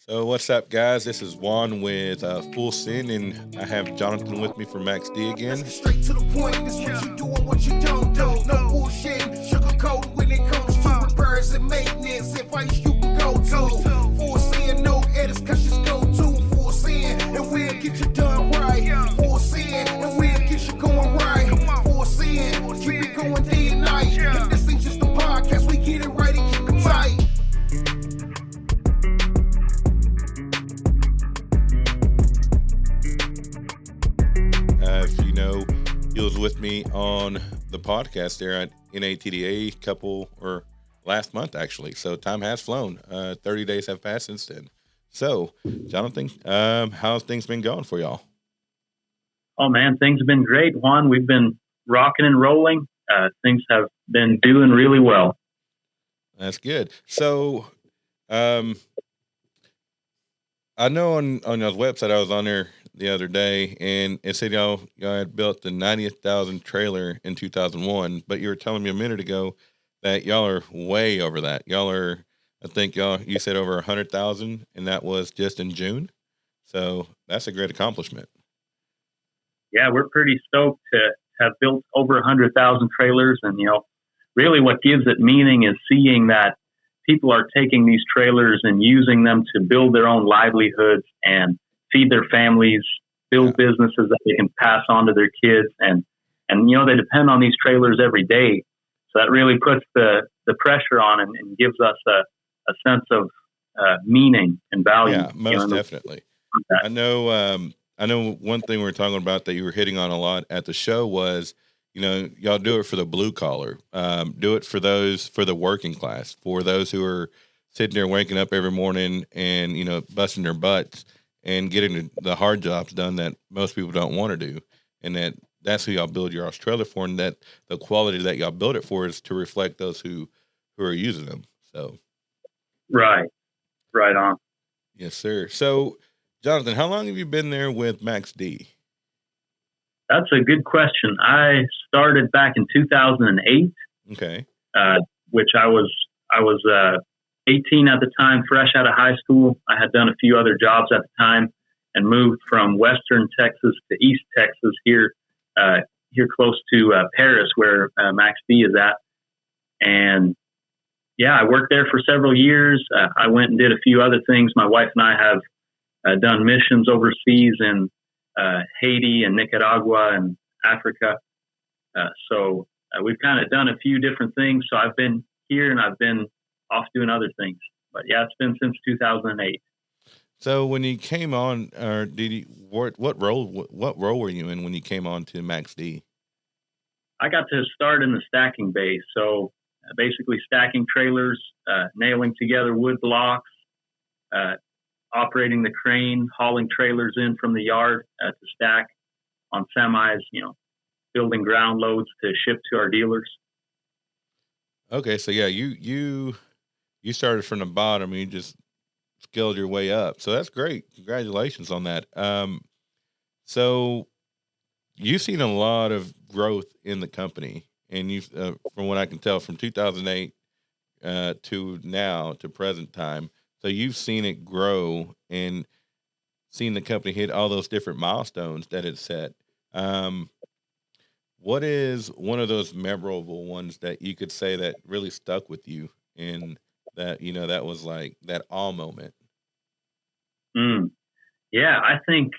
So what's up, guys? This is Juan with Full Sin, and I have Johnathan with me from Maxx-d again. Let's get straight to the point. This what you do and what you don't do. No bullshit, sugarcoat when it comes to repairs and maintenance. Advice you can go to. Full Sin, no edits, cause just go to Full Sin, and we'll get you done right. Full Sin, and we'll get you going right. Full Sin, keep it going day and night. And this ain't just a podcast, we get it right and keep it tight. If you know, he was with me on the podcast there at NATDA last month, actually. So time has flown. 30 days have passed since then. So, Johnathan, how's things been going for y'all? Oh, man, things have been great, Juan. We've been rocking and rolling. Things have been doing really well. That's good. So, I know on y'all's website, I was on there the other day, and it said y'all had built the 90,000 trailer in 2001, but you were telling me a minute ago that y'all are way over that. Y'all are, I think you said over 100,000, and that was just in June. So that's a great accomplishment. Yeah, we're pretty stoked to have built over 100,000 trailers, and really what gives it meaning is seeing that people are taking these trailers and using them to build their own livelihoods and feed their families, build businesses that they can pass on to their kids. And they depend on these trailers every day. So that really puts the pressure on and gives us a sense of meaning and value. Yeah, most definitely. I know one thing we were talking about that you were hitting on a lot at the show was, y'all do it for the blue collar, do it for the working class, for those who are sitting there waking up every morning and, busting their butts and getting the hard jobs done that most people don't want to do. And that's who y'all build your trailer for. And that the quality that y'all build it for is to reflect those who are using them. So. Right on. Yes, sir. So Johnathan, how long have you been there with Maxx-d? That's a good question. I started back in 2008. Okay. Which I was 18 at the time, fresh out of high school. I had done a few other jobs at the time and moved from Western Texas to East Texas here close to Paris, where Maxx-d is at. And I worked there for several years. I went and did a few other things. My wife and I have done missions overseas in Haiti and Nicaragua and Africa. So we've kind of done a few different things. So I've been here and I've been off doing other things. But it's been since 2008. So when you came on, or what role were you in when you came on to Maxx-d? I got to start in the stacking bay. So basically stacking trailers, nailing together wood blocks, operating the crane, hauling trailers in from the yard to stack on semis, building ground loads to ship to our dealers. Okay, so you started from the bottom and you just scaled your way up. So that's great. Congratulations on that. So you've seen a lot of growth in the company, and you, from what I can tell, from 2008 to now to present time. So you've seen it grow and seen the company hit all those different milestones that it set. What is one of those memorable ones that you could say that really stuck with you and that, that was like that awe moment? Yeah, I think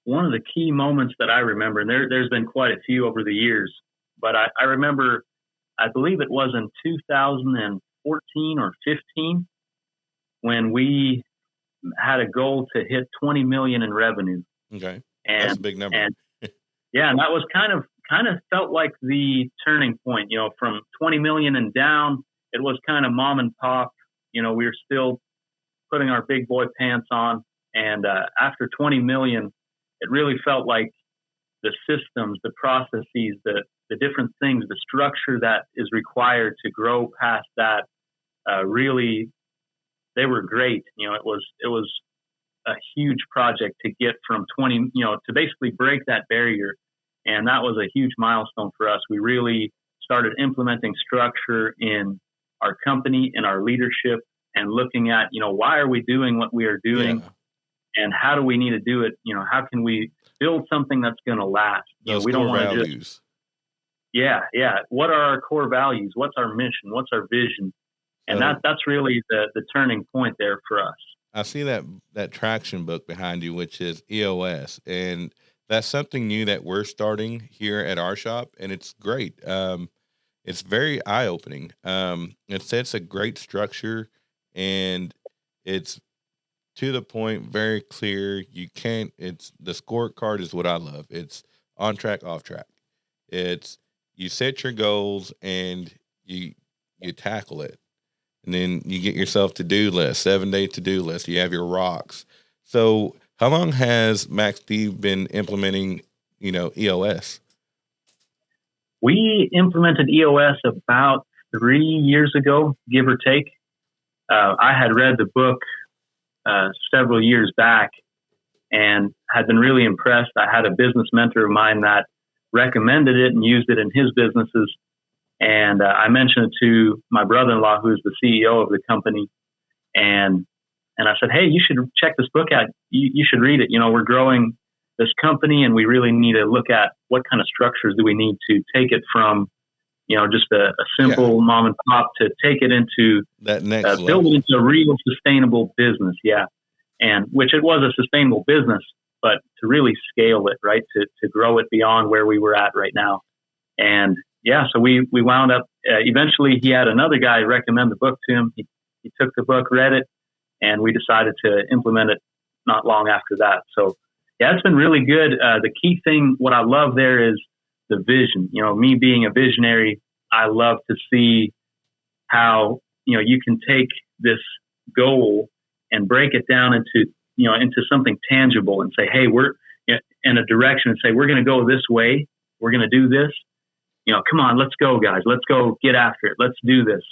one of the key moments that I remember, and there's been quite a few over the years, but I remember, I believe it was in 2014 or 15, when we had a goal to hit 20 million in revenue. Okay. That's a big number. And that was kind of felt like the turning point, from 20 million and down. It was kind of mom and pop, we were still putting our big boy pants on. And after 20 million, it really felt like the systems, the processes, the different things, the structure that is required to grow past that, really, they were great. It was a huge project to get from 20, to basically break that barrier. And that was a huge milestone for us. We really started implementing structure in our company, in our leadership, and looking at, why are we doing what we are doing, and how do we need to do it? How can we build something that's going to last? Those we don't core want to values. just, what are our core values? What's our mission? What's our vision? And that's really the turning point there for us. I see that traction book behind you, which is EOS, and that's something new that we're starting here at our shop, and it's great. It's very eye-opening. It sets a great structure, and it's to the point, very clear. It's the scorecard is what I love. It's on track, off track. It's you set your goals and you tackle it. And then you get yourself to-do list, 7-day to-do list. You have your rocks. So how long has Maxx-d been implementing, EOS? We implemented EOS about 3 years ago, give or take. I had read the book several years back and had been really impressed. I had a business mentor of mine that recommended it and used it in his businesses. And I mentioned it to my brother-in-law, who's the CEO of the company. And I said, hey, you should check this book out. You should read it. We're growing this company, and we really need to look at what kind of structures do we need to take it from, just a simple mom and pop to take it into that next build it into a real sustainable business. Yeah. And which it was a sustainable business, but to really scale it, right, to grow it beyond where we were at right now. And so we wound up, eventually he had another guy recommend the book to him. He took the book, read it, and we decided to implement it not long after that. So it's been really good. The key thing, what I love there is the vision. Me being a visionary, I love to see how, you can take this goal and break it down into something tangible and say, hey, we're in a direction, and say, we're going to go this way. We're going to do this. Come on, let's go, guys. Let's go get after it. Let's do this.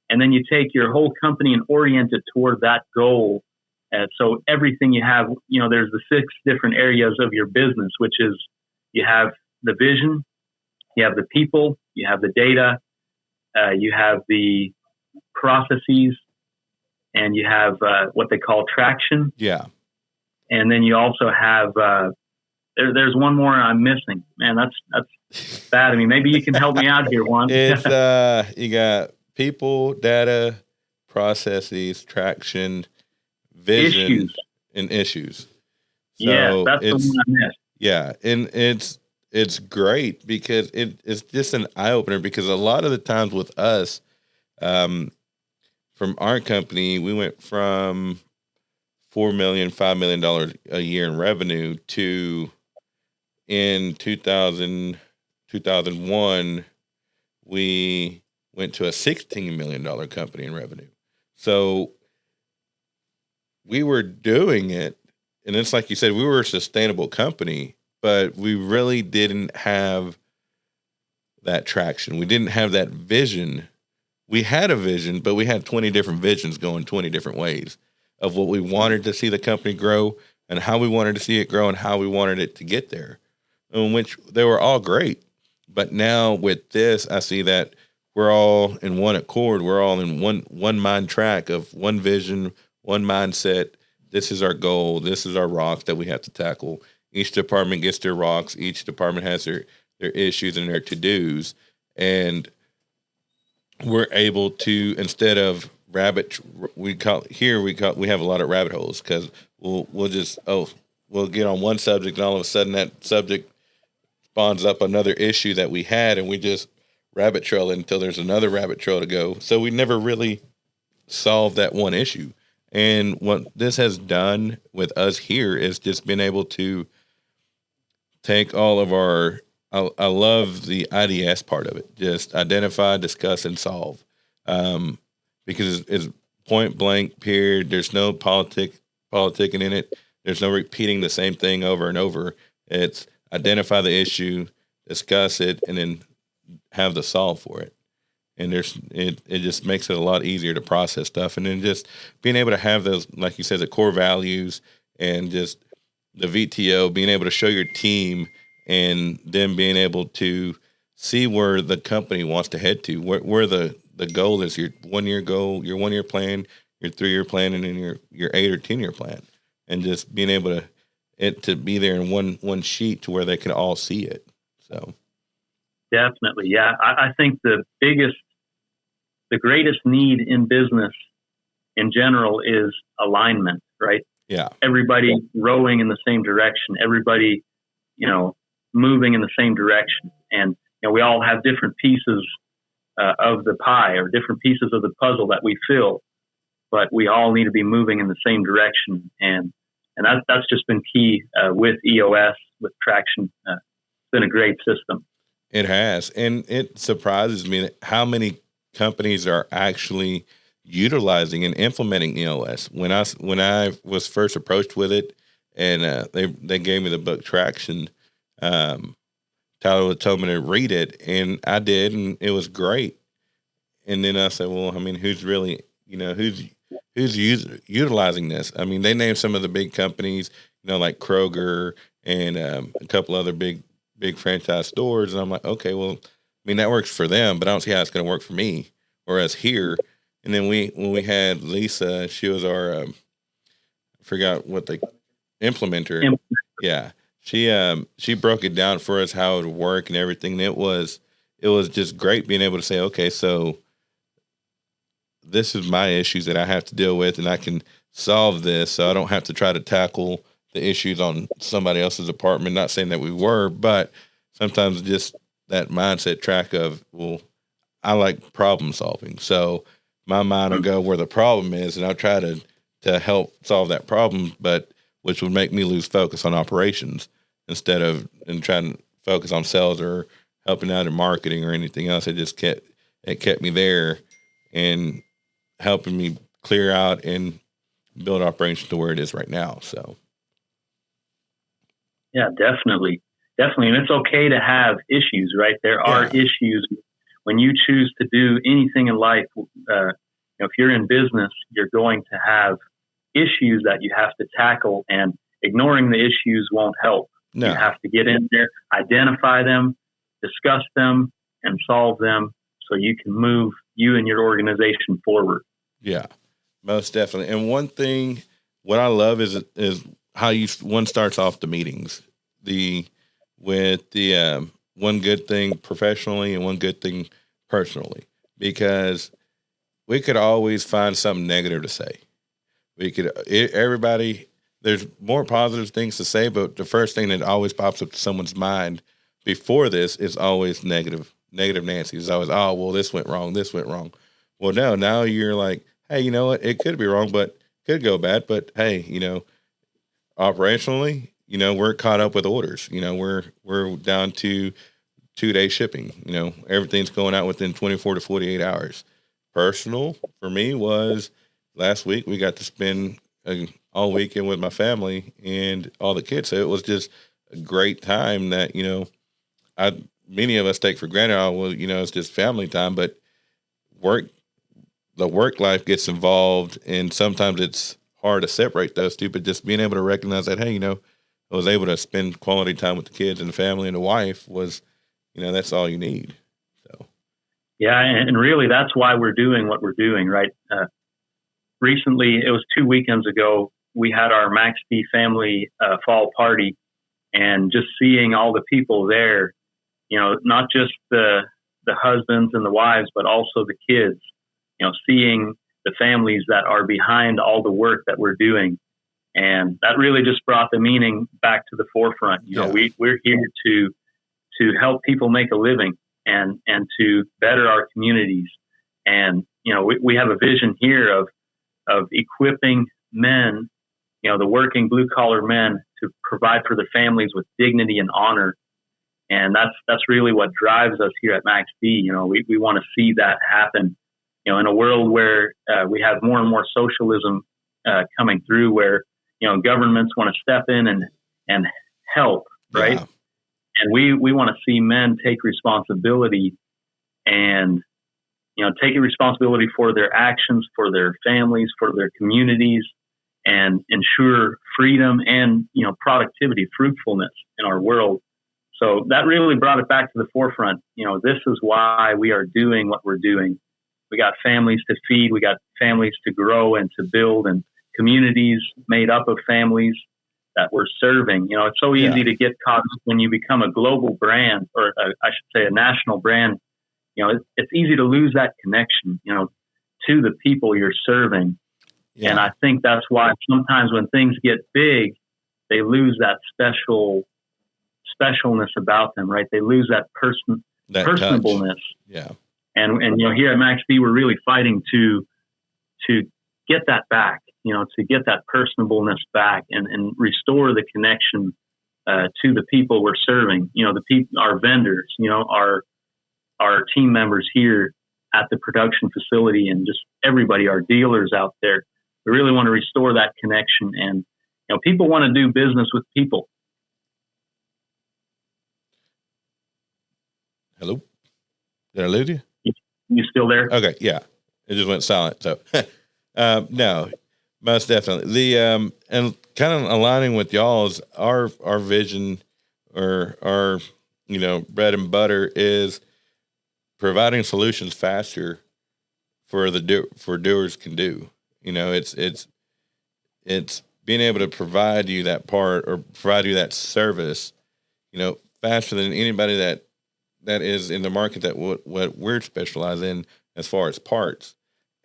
And then you take your whole company and orient it toward that goal. So everything you have, there's the 6 different areas of your business, which is you have the vision, you have the people, you have the data, you have the processes, and you have what they call traction. Yeah. And then you also have there's one more I'm missing. Man, that's bad of me. Maybe you can help me out here, Juan. It's you got people, data, processes, traction, vision, and issues. So that's the one I missed. Yeah, and it's great because it's just an eye opener, because a lot of the times with us, from our company, we went from $4 million, $5 million a year in revenue to in 2001, we went to a $16 million company in revenue. So we were doing it, and it's like you said, we were a sustainable company, but we really didn't have that traction. We didn't have that vision. We had a vision, but we had 20 different visions going 20 different ways of what we wanted to see the company grow and how we wanted to see it grow and how we wanted it to get there, in which they were all great. But now with this, I see that we're all in one accord. We're all in one mind track of one vision, one mindset. This is our goal. This is our rocks that we have to tackle. Each department gets their rocks. Each department has their issues and their to-dos. And we're able to, instead of we have a lot of rabbit holes, because we'll get on one subject, and all of a sudden that subject spawns up another issue that we had, and we just rabbit trail until there's another rabbit trail to go. So we never really solved that one issue. And what this has done with us here is just been able to take all of our, I love the IDS part of it, just identify, discuss, and solve. Because it's point blank, period. There's no politicking in it. There's no repeating the same thing over and over. It's identify the issue, discuss it, and then have the solve for it. And it just makes it a lot easier to process stuff. And then just being able to have those, like you said, the core values, and just the VTO, being able to show your team, and then being able to see where the company wants to head to, where the goal is, your 1 year goal, your 1 year plan, your 3-year plan and then your 8 or 10-year plan, and just being able to be there in one sheet to where they can all see it. So definitely. Yeah. I think the greatest need in business in general is alignment, right? yeah, Everybody rowing in the same direction, everybody, moving in the same direction. And, we all have different pieces of the pie or different pieces of the puzzle that we fill, but we all need to be moving in the same direction. And that's just been key with EOS, with Traction. It's been a great system. it has. And it surprises me how many companies are actually utilizing and implementing EOS. When I was first approached with it, and they gave me the book Traction, Tyler told me to read it, and I did, and it was great. And then I said, well, I mean, who's really, who's utilizing this? I mean, they named some of the big companies, like Kroger and a couple other big franchise stores, and I'm like, okay, well, I mean, that works for them, but I don't see how it's going to work for me. Whereas here, and then when we had Lisa, she was our, I forgot what the implementer. Yeah. She broke it down for us, how it would work and everything. And it was just great being able to say, okay, so this is my issues that I have to deal with, and I can solve this. So I don't have to try to tackle the issues on somebody else's apartment. Not saying that we were, but sometimes just that mindset track of, well, I like problem solving. So my mind will go where the problem is, and I'll try to help solve that problem, but which would make me lose focus on operations instead of trying to focus on sales or helping out in marketing or anything else. It kept me there and helping me clear out and build operations to where it is right now. So. Yeah, definitely. And it's okay to have issues, right? There are issues when you choose to do anything in life. If you're in business, you're going to have issues that you have to tackle, and ignoring the issues won't help. No. You have to get in there, identify them, discuss them, and solve them so you can move you and your organization forward. Yeah, most definitely. And one thing, what I love is how one starts off the meetings, with the one good thing professionally and one good thing personally, because we could always find something negative to say. Everybody, there's more positive things to say, but the first thing that always pops up to someone's mind before this is always negative Nancy. It's always, oh, well, this went wrong. Well, no, now you're like, hey, you know what? It could be wrong, but could go bad. But hey, operationally, we're caught up with orders. We're down to 2-day shipping. Everything's going out within 24 to 48 hours. Personal for me was last week we got to spend all weekend with my family and all the kids. So it was just a great time that, many of us take for granted. Oh, well, it's just family time, but the work life gets involved, and sometimes it's hard to separate those two, but just being able to recognize that, hey, I was able to spend quality time with the kids and the family and the wife was, that's all you need. So. Yeah. And really that's why we're doing what we're doing, right? Recently, it was 2 weekends ago, we had our Maxx-d family fall party, and just seeing all the people there, not just the husbands and the wives, but also the kids, seeing the families that are behind all the work that we're doing. And that really just brought the meaning back to the forefront. We're here to help people make a living and to better our communities. And, we have a vision here of equipping men, the working blue collar men, to provide for the families with dignity and honor. And that's really what drives us here at Maxx-d. We want to see that happen, in a world where we have more and more socialism coming through, where, governments want to step in and help, right? Yeah. And we want to see men take responsibility and, take responsibility for their actions, for their families, for their communities, and ensure freedom and, productivity, fruitfulness in our world. So that really brought it back to the forefront. This is why we are doing what we're doing. We got families to feed. We got families to grow and to build, and communities made up of families that we're serving. You know, it's so easy to get caught up when you become a global brand, or I should say a national brand. You know, it's easy to lose that connection, you know, to the people you're serving. Yeah. And I think that's why sometimes when things get big, they lose that specialness about them, right? They lose that personableness. Touch. Yeah. And you know, here at Maxx-d, we're really fighting to get that back, you know, to get that personableness back and restore the connection to the people we're serving. You know, our vendors, you know, our team members here at the production facility, and just everybody, our dealers out there. We really want to restore that connection, and you know, people want to do business with people. Hello, did I lose you? You still there? Okay, yeah, it just went silent. So, no, most definitely. The and kind of aligning with y'all's our vision, or our, you know, bread and butter is providing solutions faster for doers can do. You know, it's being able to provide you that part, or provide you that service, you know, faster than anybody that is in the market, that what we're specialized in as far as parts,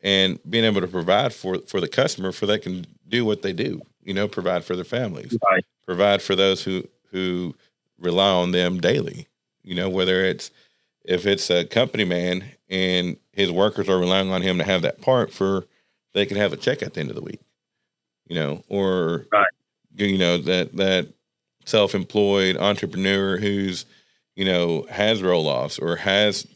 and being able to provide for the customer, for they can do what they do, you know, provide for their families, right. Provide for those who rely on them daily, you know, whether if it's a company man and his workers are relying on him to have that part for, they can have a check at the end of the week, you know, or, right. You know, that self-employed entrepreneur who's, you know, has roll-offs, or has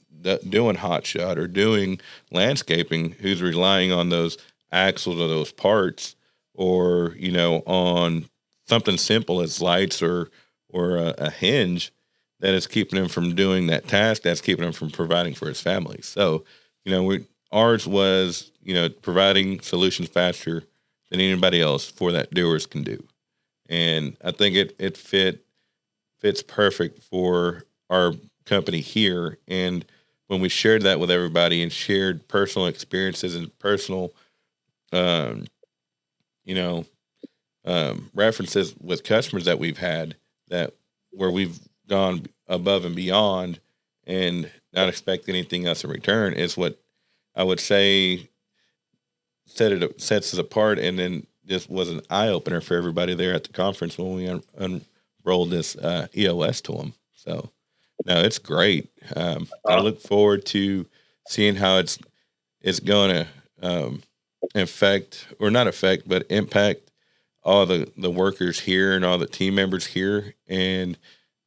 doing hot shot, or doing landscaping, who's relying on those axles or those parts, or, you know, on something simple as lights or a hinge, that is keeping him from doing that task, that's keeping him from providing for his family. So, you know, ours was, you know, providing solutions faster than anybody else for that doers can do. And I think it fits perfect for our company here. And when we shared that with everybody and shared personal experiences and personal, references with customers that we've had, that where we've gone above and beyond and not expect anything else in return, is what I would say sets us apart. And then this was an eye opener for everybody there at the conference when we unrolled this EOS to them. So no, it's great. I look forward to seeing how it's going to impact all the workers here and all the team members here. And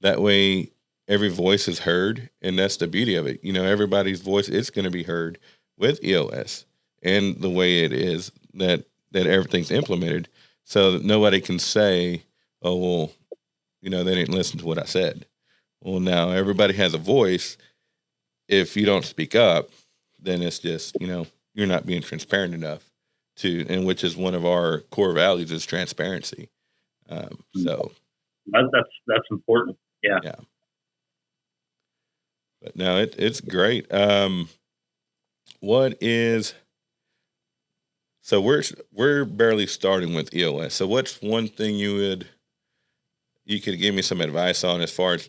that way every voice is heard. And that's the beauty of it. You know, everybody's voice is going to be heard with EOS and the way it is that everything's implemented, so that nobody can say, oh, well, you know, they didn't listen to what I said. Well, now everybody has a voice. If you don't speak up, then it's just, you know, you're not being transparent enough and which is one of our core values, is transparency. So that's important. Yeah. Yeah. But no, it's great. So we're barely starting with EOS. So what's one thing you could give me some advice on, as far as,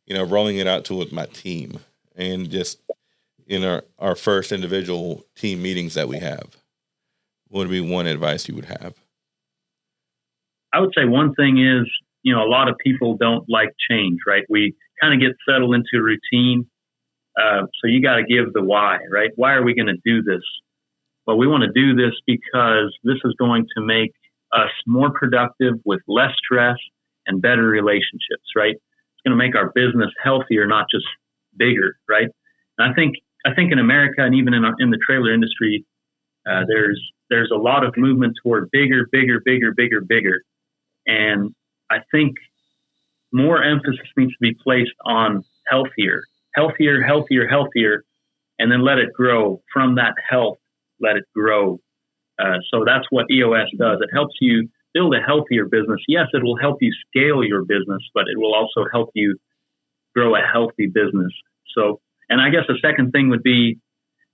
you know, rolling it out with my team, and just in our first individual team meetings that we have? What would be one advice you would have? I would say one thing is, you know, a lot of people don't like change, right? We kind of get settled into routine. So you got to give the why, right? Why are we going to do this? Well, we want to do this because this is going to make us more productive with less stress and better relationships, right? It's going to make our business healthier, not just bigger, right? And I think in America, and even in the trailer industry, there's a lot of movement toward bigger. And I think more emphasis needs to be placed on healthier, and then let it grow from that health. Let it grow. So that's what EOS does. It helps you build a healthier business. Yes, it will help you scale your business, but it will also help you grow a healthy business. So, and I guess the second thing would be,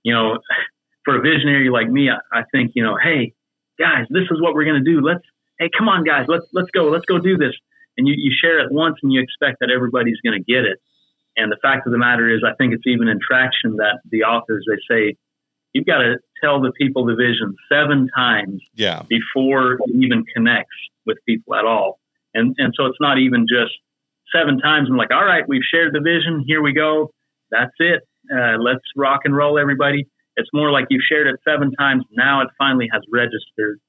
for a visionary like me, I think, hey guys, this is what we're going to do. Hey, come on guys, let's go do this. And you share it once and you expect that everybody's going to get it. And the fact of the matter is, I think it's even in traction that the authors, they say, you've got to tell the people the vision 7 times before it even connects with people at all. And so it's not even just 7 times and like, all right, we've shared the vision. Here we go. That's it. Let's rock and roll, everybody. It's more like you've shared it 7 times. Now it finally has registered.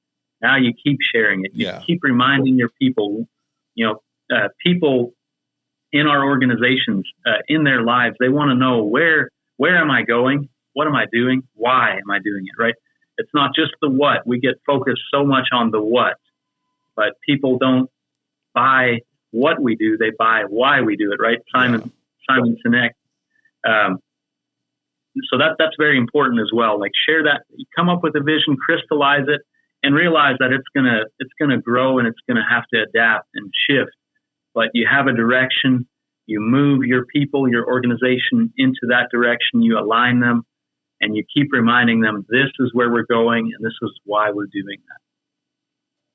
Now you keep sharing it. You keep reminding your people, people in our organizations, in their lives, they want to know where am I going? What am I doing? Why am I doing it? Right? It's not just the what. We get focused so much on the what, but people don't buy what we do. They buy why we do it. Right? Simon Sinek. So that's very important as well. Like share that, come up with a vision, crystallize it, and realize that it's gonna grow and it's gonna have to adapt and shift. But you have a direction, you move your people, your organization into that direction, you align them, and you keep reminding them this is where we're going and this is why we're doing that.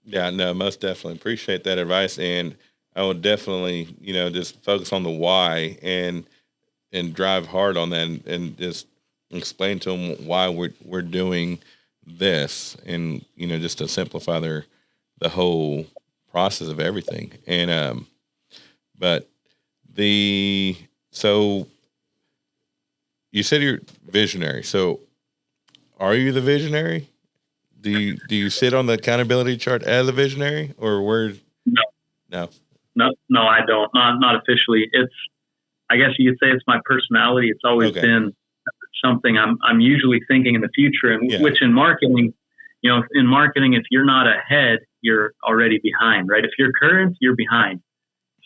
Yeah, no, most definitely appreciate that advice, and I would definitely, just focus on the why and drive hard on that and just explain to them why we're doing this, and just to simplify the whole process of everything. And so you said you're visionary. So are you the visionary? Do you sit on the accountability chart as a visionary, or where? No, I don't. Not officially. I guess you could say it's my personality. It's always been something I'm usually thinking in the future, and which in marketing, if you're not ahead, you're already behind, right? If you're current, you're behind.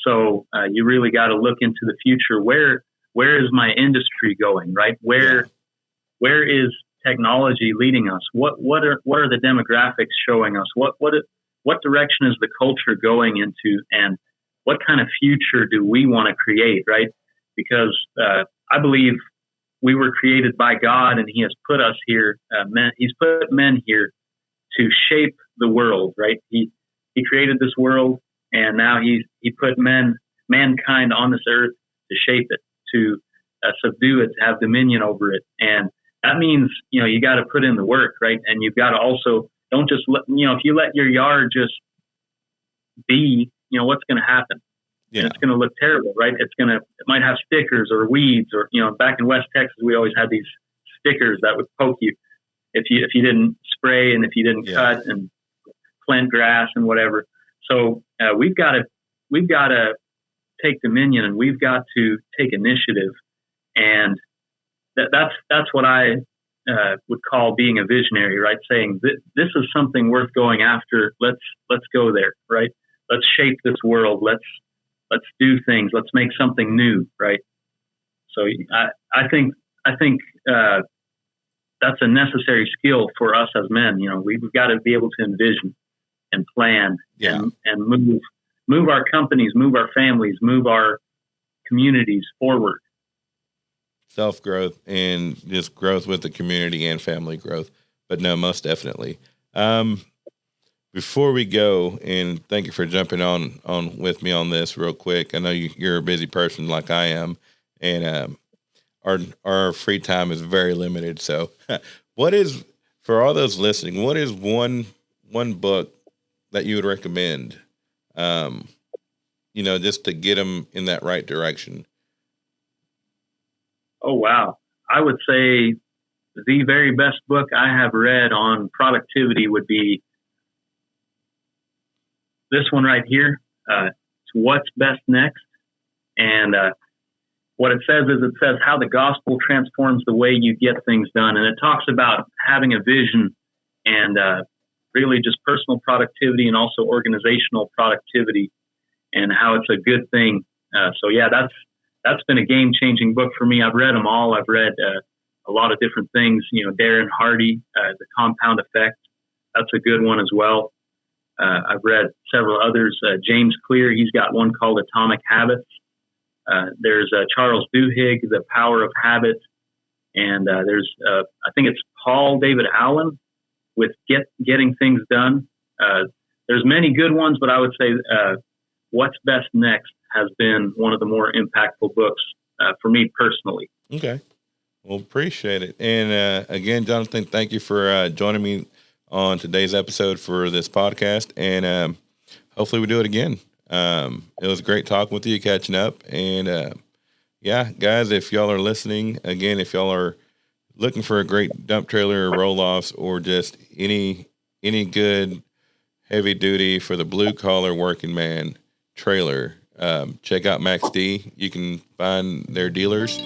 So you really got to look into the future. Where is my industry going, right? Where is technology leading us? What are the demographics showing us? What direction is the culture going into, and what kind of future do we want to create, right? Because I believe we were created by God, and He has put us here. He's put men here to shape the world, right? He created this world, and now He put mankind on this earth to shape it, to subdue it, to have dominion over it. And that means, you got to put in the work, right? And you've got to also, don't just let, if you let your yard just be, what's going to happen? And it's going to look terrible, right? It might have stickers or weeds, or, back in West Texas, we always had these stickers that would poke you if you didn't spray and if you didn't cut and plant grass and whatever. So we've got to take dominion, and we've got to take initiative. And that's what I would call being a visionary, right? Saying this is something worth going after. Let's go there, right? Let's shape this world. Let's do things. Let's make something new, right? So I think that's a necessary skill for us as men. We've got to be able to envision and plan and move our companies, move our families, move our communities forward. Self-growth and just growth with the community and family growth. But no, most definitely. Before we go, and thank you for jumping on with me on this real quick. I know you're a busy person like I am, and our free time is very limited. So what is, for all those listening, what is one book that you would recommend, just to get them in that right direction? Oh, wow. I would say the very best book I have read on productivity would be this one right here. It's What's Best Next. And what it says how the gospel transforms the way you get things done. And it talks about having a vision and really just personal productivity and also organizational productivity, and how it's a good thing. That's been a game-changing book for me. I've read them all. I've read a lot of different things. Darren Hardy, The Compound Effect. That's a good one as well. I've read several others. James Clear, he's got one called Atomic Habits. There's Charles Duhigg, The Power of Habit. And there's, I think it's Paul David Allen with Getting Things Done. There's many good ones, but I would say What's Best Next has been one of the more impactful books for me personally. Okay. Well, appreciate it. And again, Johnathan, thank you for joining me on today's episode for this podcast. And hopefully we do it again. It was great talking with you, catching up. And yeah, guys, if y'all are listening, again, if y'all are looking for a great dump trailer or roll-offs or just any good heavy duty for the blue collar working man trailer, check out Maxx-d. You can find their dealers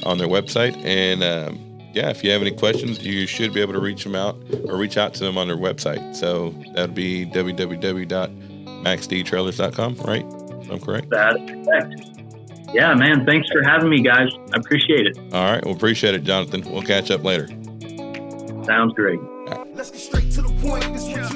on their website. And yeah, if you have any questions, you should be able to reach out to them on their website. So that'd be www.maxxdtrailers.com, right? If I'm correct? That's correct. Yeah, man. Thanks for having me, guys. I appreciate it. All right. Well, appreciate it, Johnathan. We'll catch up later. Sounds great. Let's get straight to the point. This is what